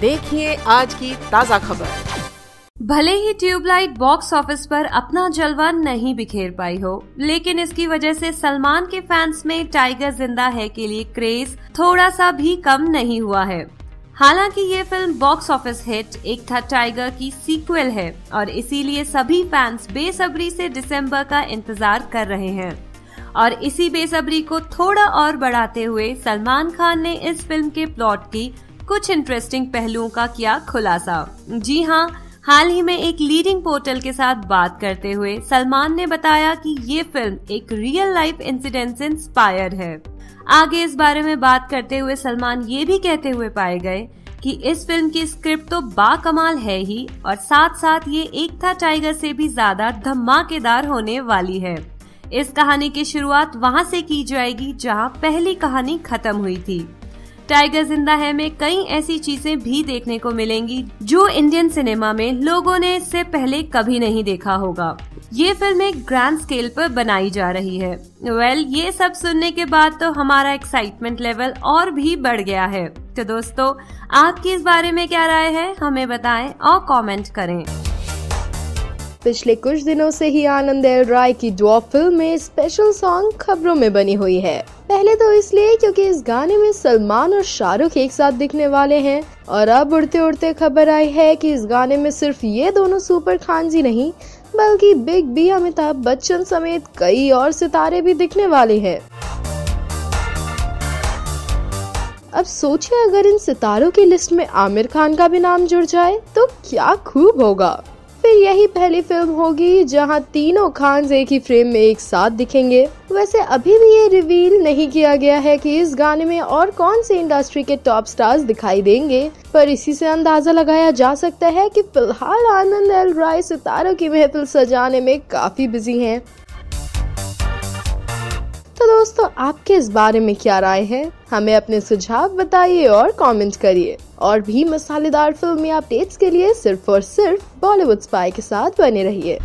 देखिए आज की ताजा खबर। भले ही ट्यूबलाइट बॉक्स ऑफिस पर अपना जलवा नहीं बिखेर पाई हो, लेकिन इसकी वजह से सलमान के फैंस में टाइगर जिंदा है के लिए क्रेज थोड़ा सा भी कम नहीं हुआ है। हालांकि ये फिल्म बॉक्स ऑफिस हिट एक था टाइगर की सीक्वल है और इसीलिए सभी फैंस बेसब्री से दिसंबर का इंतजार कर रहे हैं। और इसी बेसब्री को थोड़ा और बढ़ाते हुए सलमान खान ने इस फिल्म के प्लॉट की कुछ इंटरेस्टिंग पहलुओं का किया खुलासा। जी हाँ, हाल ही में एक लीडिंग पोर्टल के साथ बात करते हुए सलमान ने बताया कि ये फिल्म एक रियल लाइफ इंसिडेंट से इंस्पायर्ड है। आगे इस बारे में बात करते हुए सलमान ये भी कहते हुए पाए गए कि इस फिल्म की स्क्रिप्ट तो बाकमाल है ही और साथ साथ ये एक था टाइगर से भी ज्यादा धमाकेदार होने वाली है। इस कहानी की शुरुआत वहां से की जाएगी जहां पहली कहानी खत्म हुई थी। टाइगर जिंदा है में कई ऐसी चीजें भी देखने को मिलेंगी जो इंडियन सिनेमा में लोगों ने इससे पहले कभी नहीं देखा होगा। ये फिल्म एक ग्रैंड स्केल पर बनाई जा रही है। ये सब सुनने के बाद तो हमारा एक्साइटमेंट लेवल और भी बढ़ गया है। तो दोस्तों, आपकी इस बारे में क्या राय है, हमें बताएं और कमेंट करें। पिछले कुछ दिनों से ही आनंद एल राय की ड्वार्फ फिल्म में स्पेशल सॉन्ग खबरों में बनी हुई है। पहले तो इसलिए क्योंकि इस गाने में सलमान और शाहरुख एक साथ दिखने वाले हैं और अब उड़ते उड़ते खबर आई है कि इस गाने में सिर्फ ये दोनों सुपर खानजी नहीं बल्कि बिग बी अमिताभ बच्चन समेत कई और सितारे भी दिखने वाले हैं। अब सोचिए अगर इन सितारों की लिस्ट में आमिर खान का भी नाम जुड़ जाए तो क्या खूब होगा। फिर यही पहली फिल्म होगी जहां तीनों खान एक ही फ्रेम में एक साथ दिखेंगे। वैसे अभी भी ये रिवील नहीं किया गया है कि इस गाने में और कौन से इंडस्ट्री के टॉप स्टार्स दिखाई देंगे, पर इसी से अंदाजा लगाया जा सकता है कि फिलहाल आनंद एल राय सितारों की महफिल सजाने में काफी बिजी हैं। तो दोस्तों, आपके इस बारे में क्या राय है, हमें अपने सुझाव बताइए और कमेंट करिए। और भी मसालेदार फिल्मी अपडेट्स के लिए सिर्फ और सिर्फ बॉलीवुड स्पाई के साथ बने रहिए।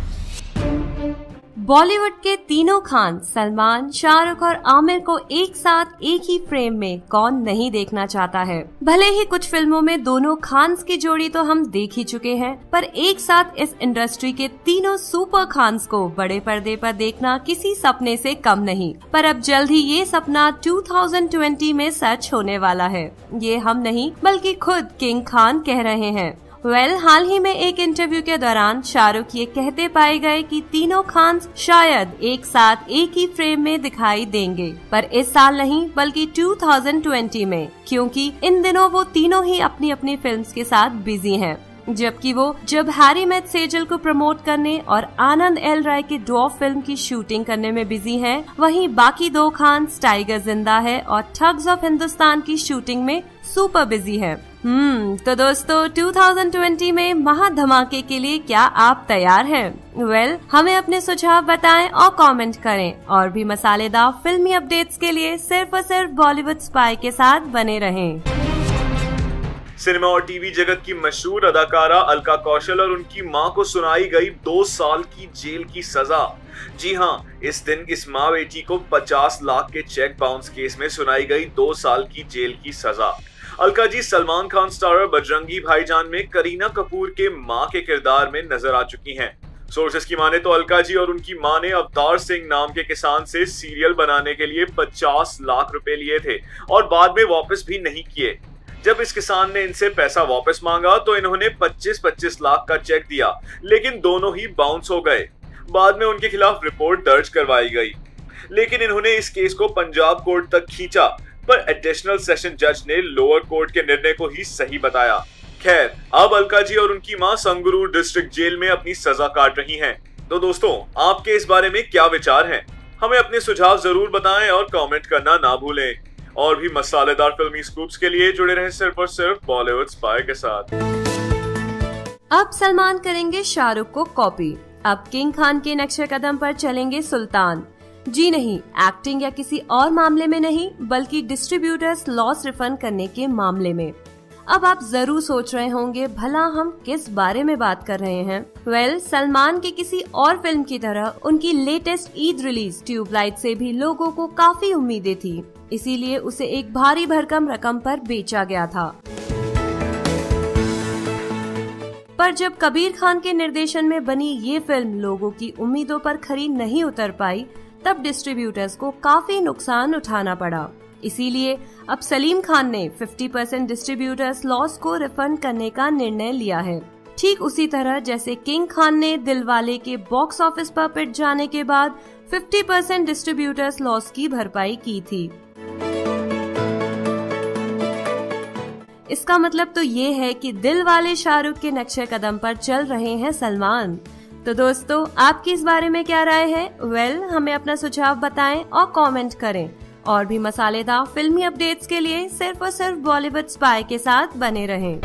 बॉलीवुड के तीनों खान सलमान, शाहरुख और आमिर को एक साथ एक ही फ्रेम में कौन नहीं देखना चाहता है। भले ही कुछ फिल्मों में दोनों खान्स की जोड़ी तो हम देख ही चुके हैं, पर एक साथ इस इंडस्ट्री के तीनों सुपर खान्स को बड़े पर्दे पर देखना किसी सपने से कम नहीं। पर अब जल्द ही ये सपना 2020 में सच होने वाला है। ये हम नहीं बल्कि खुद किंग खान कह रहे हैं। हाल ही में एक इंटरव्यू के दौरान शाहरुख ये कहते पाए गए कि तीनों खान्स शायद एक साथ एक ही फ्रेम में दिखाई देंगे, पर इस साल नहीं बल्कि 2020 में, क्योंकि इन दिनों वो तीनों ही अपनी अपनी फिल्म्स के साथ बिजी हैं। जबकि वो जब हैरी मेट सेजल को प्रमोट करने और आनंद एल राय की ड्वार्फ फिल्म की शूटिंग करने में बिजी हैं, वहीं बाकी दो खान्स टाइगर जिंदा है और ठग्स ऑफ हिंदुस्तान की शूटिंग में सुपर बिजी है। तो दोस्तों, 2020 में महा धमाके के लिए क्या आप तैयार हैं? हमें अपने सुझाव बताएं और कमेंट करें। और भी मसालेदार फिल्मी अपडेट्स के लिए सिर्फ और सिर्फ बॉलीवुड स्पाई के साथ बने रहें। सिनेमा और टीवी जगत की मशहूर अदाकारा अलका कौशल और उनकी मां को सुनाई गई 2 साल की जेल की सजा। जी हाँ, इस दिन इस माँ बेटी को 50 लाख के चेक बाउंस केस में सुनाई गई 2 साल की जेल की सजा। अलका जी सलमान खान स्टारर बजरंगी भाईजान में करीना कपूर के मां के किरदार में नजर आ चुकी हैं। सोर्सेस की माने तो अलका जी और उनकी मां ने अवतार सिंह नाम के किसान से सीरियल बनाने के लिए 50 लाख रुपए लिए थे और बाद में वापस भी नहीं किए। जब इस किसान ने इनसे पैसा वापस मांगा तो इन्होंने 25-25 लाख का चेक दिया, लेकिन दोनों ही बाउंस हो गए। बाद में उनके खिलाफ रिपोर्ट दर्ज करवाई गई, लेकिन इन्होंने इस केस को पंजाब कोर्ट तक खींचा, पर एडिशनल सेशन जज ने लोअर कोर्ट के निर्णय को ही सही बताया। खैर, अब अलका जी और उनकी मां संगरूर डिस्ट्रिक्ट जेल में अपनी सजा काट रही हैं। तो दोस्तों, आपके इस बारे में क्या विचार हैं? हमें अपने सुझाव जरूर बताएं और कमेंट करना ना भूलें। और भी मसालेदार फिल्मी स्कूप्स के लिए जुड़े रहें सिर्फ और सिर्फ बॉलीवुड स्पाई के साथ। अब सलमान करेंगे शाहरुख को कॉपी। अब किंग खान के नक्शे कदम पर चलेंगे सुल्तान। जी नहीं, एक्टिंग या किसी और मामले में नहीं, बल्कि डिस्ट्रीब्यूटर्स लॉस रिफंड करने के मामले में। अब आप जरूर सोच रहे होंगे भला हम किस बारे में बात कर रहे हैं। सलमान की किसी और फिल्म की तरह उनकी लेटेस्ट ईद रिलीज ट्यूबलाइट से भी लोगों को काफी उम्मीदें थी, इसीलिए उसे एक भारी भरकम रकम पर बेचा गया था। पर जब कबीर खान के निर्देशन में बनी ये फिल्म लोगों की उम्मीदों पर खरी नहीं उतर पाई, तब डिस्ट्रीब्यूटर्स को काफी नुकसान उठाना पड़ा। इसीलिए अब सलीम खान ने 50% डिस्ट्रीब्यूटर्स लॉस को रिफंड करने का निर्णय लिया है। ठीक उसी तरह जैसे किंग खान ने दिलवाले के बॉक्स ऑफिस पर पिट जाने के बाद 50% डिस्ट्रीब्यूटर्स लॉस की भरपाई की थी। इसका मतलब तो ये है कि दिलवाले शाहरुख के नक्शे कदम पर चल रहे हैं सलमान। तो दोस्तों, आपकी इस बारे में क्या राय है? हमें अपना सुझाव बताएं और कमेंट करें। और भी मसालेदार फिल्मी अपडेट्स के लिए सिर्फ और सिर्फ बॉलीवुड स्पाई के साथ बने रहें।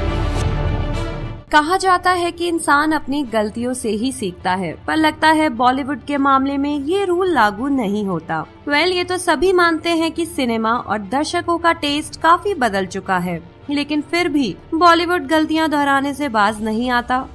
कहा जाता है कि इंसान अपनी गलतियों से ही सीखता है, पर लगता है बॉलीवुड के मामले में ये रूल लागू नहीं होता। ये तो सभी मानते हैं कि सिनेमा और दर्शकों का टेस्ट काफी बदल चुका है, लेकिन फिर भी बॉलीवुड गलतियां दोहराने से बाज नहीं आता।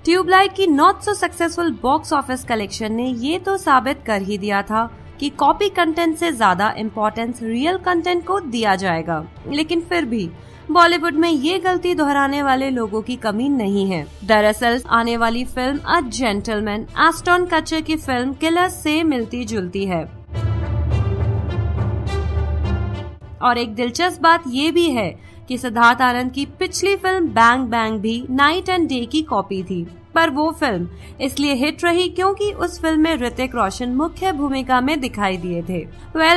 ट्यूबलाइट की not so successful box office collection ने ये तो साबित कर ही दिया था कि कॉपी कंटेंट से ज्यादा इम्पोर्टेंस रियल कंटेंट को दिया जाएगा, लेकिन फिर भी बॉलीवुड में ये गलती दोहराने वाले लोगों की कमी नहीं है। दरअसल आने वाली फिल्म अ जेंटलमैन एस्टन कचर की फिल्म किलर्स से मिलती जुलती है। और एक दिलचस्प बात ये भी है कि सिद्धार्थ आनंद की पिछली फिल्म बैंग बैंग भी नाइट एंड डे की कॉपी थी, पर वो फिल्म इसलिए हिट रही क्योंकि उस फिल्म में ऋतिक रोशन मुख्य भूमिका में दिखाई दिए थे।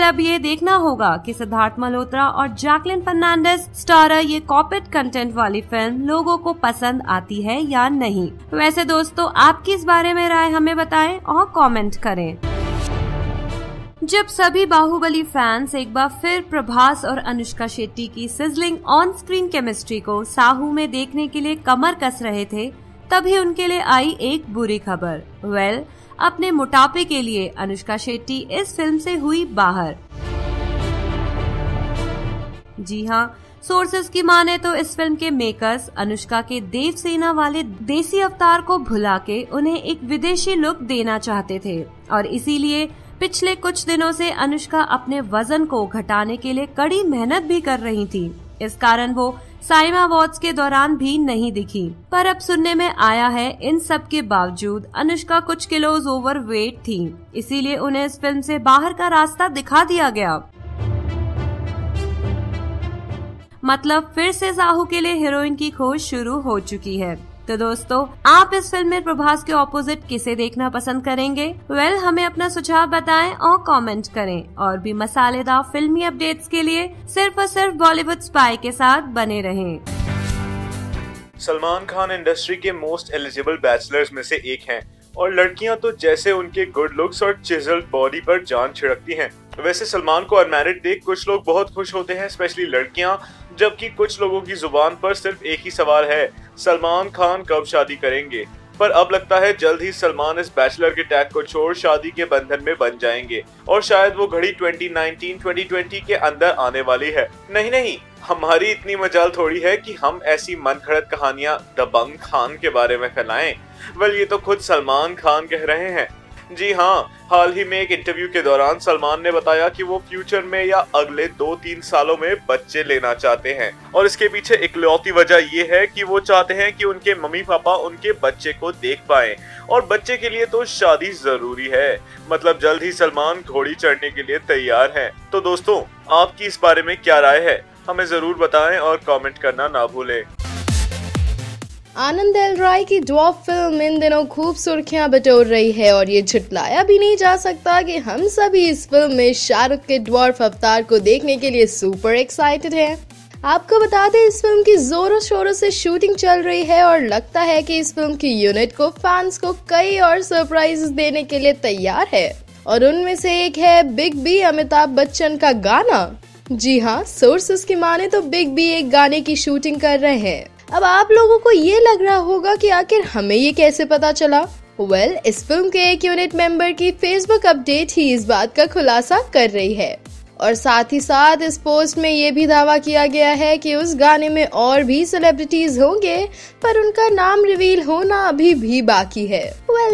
अब ये देखना होगा कि सिद्धार्थ मल्होत्रा और जैकलिन फर्नांडिस स्टारर ये कॉपीड कंटेंट वाली फिल्म लोगों को पसंद आती है या नहीं। वैसे दोस्तों, आपकी इस बारे में राय हमें बताएं और कमेंट करें। जब सभी बाहुबली फैंस एक बार फिर प्रभास और अनुष्का शेट्टी की सिजलिंग ऑन स्क्रीन केमिस्ट्री को साहू में देखने के लिए कमर कस रहे थे, तभी उनके लिए आई एक बुरी खबर। अपने मोटापे के लिए अनुष्का शेट्टी इस फिल्म से हुई बाहर। जी हाँ, सोर्सेस की माने तो इस फिल्म के मेकर्स अनुष्का के देवसेना वाले देसी अवतार को भुला के उन्हें एक विदेशी लुक देना चाहते थे, और इसीलिए पिछले कुछ दिनों से अनुष्का अपने वजन को घटाने के लिए कड़ी मेहनत भी कर रही थी। इस कारण वो साइमा अवार्ड्स के दौरान भी नहीं दिखी। पर अब सुनने में आया है इन सब के बावजूद अनुष्का कुछ किलोज ओवरवेट थी, इसीलिए उन्हें इस फिल्म से बाहर का रास्ता दिखा दिया गया। मतलब फिर से साहू के लिए हीरोइन की खोज शुरू हो चुकी है। तो दोस्तों, आप इस फिल्म में प्रभास के ऑपोजिट किसे देखना पसंद करेंगे? हमें अपना सुझाव बताएं और कमेंट करें। और भी मसालेदार फिल्मी अपडेट्स के लिए सिर्फ और सिर्फ बॉलीवुड स्पाई के साथ बने रहें। सलमान खान इंडस्ट्री के मोस्ट एलिजिबल बैचलर्स में से एक हैं, और लड़कियां तो जैसे उनके गुड लुक्स और चिजल्ड बॉडी पर जान छिड़कती हैं। वैसे सलमान को अनमैरिड देख कुछ लोग बहुत खुश होते हैं, स्पेशली लड़कियां, जबकि कुछ लोगों की जुबान पर सिर्फ एक ही सवाल है, सलमान खान कब शादी करेंगे। पर अब लगता है जल्द ही सलमान इस बैचलर के टैग को छोड़ शादी के बंधन में बन जाएंगे, और शायद वो घड़ी 2019-2020 के अंदर आने वाली है। नहीं, हमारी इतनी मजाल थोड़ी है कि हम ऐसी मनगढ़ंत कहानियां दबंग खान के बारे में फैलाएं। ये तो खुद सलमान खान कह रहे हैं। जी हाँ, हाल ही में एक इंटरव्यू के दौरान सलमान ने बताया कि वो फ्यूचर में या अगले 2-3 सालों में बच्चे लेना चाहते हैं, और इसके पीछे इकलौती वजह ये है कि वो चाहते हैं कि उनके मम्मी पापा उनके बच्चे को देख पाएं, और बच्चे के लिए तो शादी जरूरी है। मतलब जल्द ही सलमान घोड़ी चढ़ने के लिए तैयार हैं। तो दोस्तों, आपकी इस बारे में क्या राय है? हमें जरूर बताएं और कमेंट करना ना भूलें। आनंद एल राय की ड्वार्फ फिल्म इन दिनों खूब सुर्खियां बटोर रही है, और ये झुटलाया भी नहीं जा सकता कि हम सभी इस फिल्म में शाहरुख के ड्वार्फ अवतार को देखने के लिए सुपर एक्साइटेड हैं। आपको बता दें, इस फिल्म की जोरों शोरों से शूटिंग चल रही है, और लगता है कि इस फिल्म की यूनिट को फैंस को कई और सरप्राइजेस देने के लिए तैयार है, और उनमें से एक है बिग बी अमिताभ बच्चन का गाना। जी हाँ, सोर्सेस की माने तो बिग बी एक गाने की शूटिंग कर रहे हैं। अब आप लोगों को ये लग रहा होगा कि आखिर हमें ये कैसे पता चला? इस फिल्म के एक यूनिट मेंबर की फेसबुक अपडेट ही इस बात का खुलासा कर रही है, और साथ ही साथ इस पोस्ट में ये भी दावा किया गया है कि उस गाने में और भी सेलिब्रिटीज होंगे, पर उनका नाम रिवील होना अभी भी बाकी है।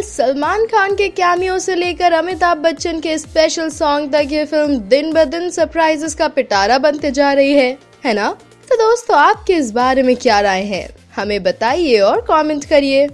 सलमान खान के कैमियो से लेकर अमिताभ बच्चन के स्पेशल सॉन्ग तक ये फिल्म दिन ब दिन सरप्राइजेस का पिटारा बनते जा रही है ना? तो दोस्तों आपके इस बारे में क्या राय है, हमें बताइए और कमेंट करिए।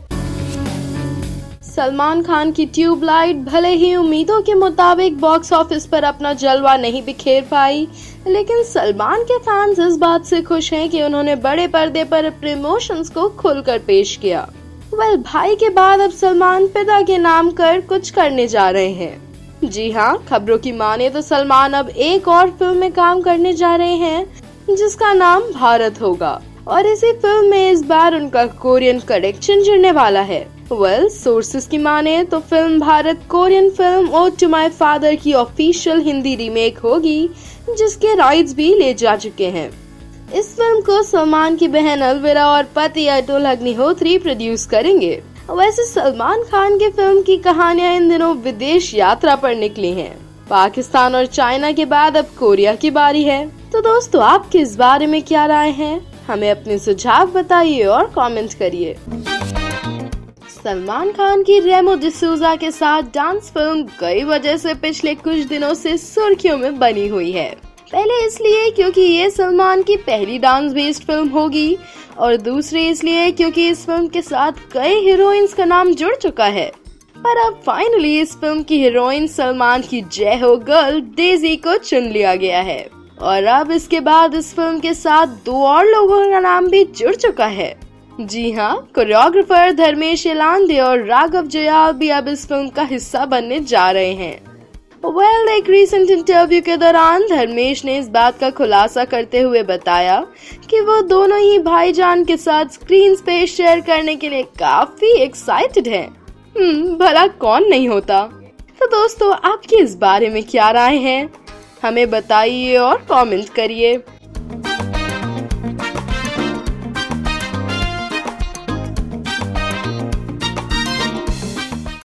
सलमान खान की ट्यूबलाइट भले ही उम्मीदों के मुताबिक बॉक्स ऑफिस पर अपना जलवा नहीं बिखेर पाई, लेकिन सलमान के फैंस इस बात से खुश हैं कि उन्होंने बड़े पर्दे पर अपने इमोशंस को खुलकर पेश किया। भाई के बाद अब सलमान पिता के नाम कर कुछ करने जा रहे हैं। जी हाँ, खबरों की माने तो सलमान अब एक और फिल्म में काम करने जा रहे हैं जिसका नाम भारत होगा, और इसी फिल्म में इस बार उनका कोरियन कनेक्शन जुड़ने वाला है। सोर्सेस की माने तो film Bharat Korean film ode to my father की ऑफिशियल हिंदी रीमेक होगी, जिसके राइट्स भी ले जा चुके हैं। इस फिल्म को सलमान की बहन अलविरा और पति अतुल अग्निहोत्री प्रोड्यूस करेंगे। वैसे सलमान खान की फिल्म की कहानियां इन दिनों विदेश यात्रा पर निकली हैं। पाकिस्तान और चाइना के बाद अब कोरिया की बारी है। तो दोस्तों आपके इस बारे में क्या राय है, हमें अपने सुझाव बताइए और कमेंट करिए। सलमान खान की रेमो डिसूजा के साथ डांस फिल्म कई वजह से पिछले कुछ दिनों से सुर्खियों में बनी हुई है। पहले इसलिए क्योंकि ये सलमान की पहली डांस बेस्ड फिल्म होगी, और दूसरी इसलिए क्योंकि इस फिल्म के साथ कई हीरोइंस का नाम जुड़ चुका है। पर अब फाइनली इस फिल्म की हीरोइन सलमान की जय हो गर्ल डेजी को चुन लिया गया है, और अब इसके बाद इस फिल्म के साथ 2 और लोगों का नाम भी जुड़ चुका है। जी हाँ, कोरियोग्राफर धर्मेश इलांदे और राघव जुयाल भी अब इस फिल्म का हिस्सा बनने जा रहे हैं। एक रिसेंट इंटरव्यू के दौरान धर्मेश ने इस बात का खुलासा करते हुए बताया कि वो दोनों ही भाईजान के साथ स्क्रीन स्पेस शेयर करने के लिए काफी एक्साइटेड हैं। भला कौन नहीं होता। तो दोस्तों आपकी इस बारे में क्या राय है, हमें बताइए और कमेंट करिए।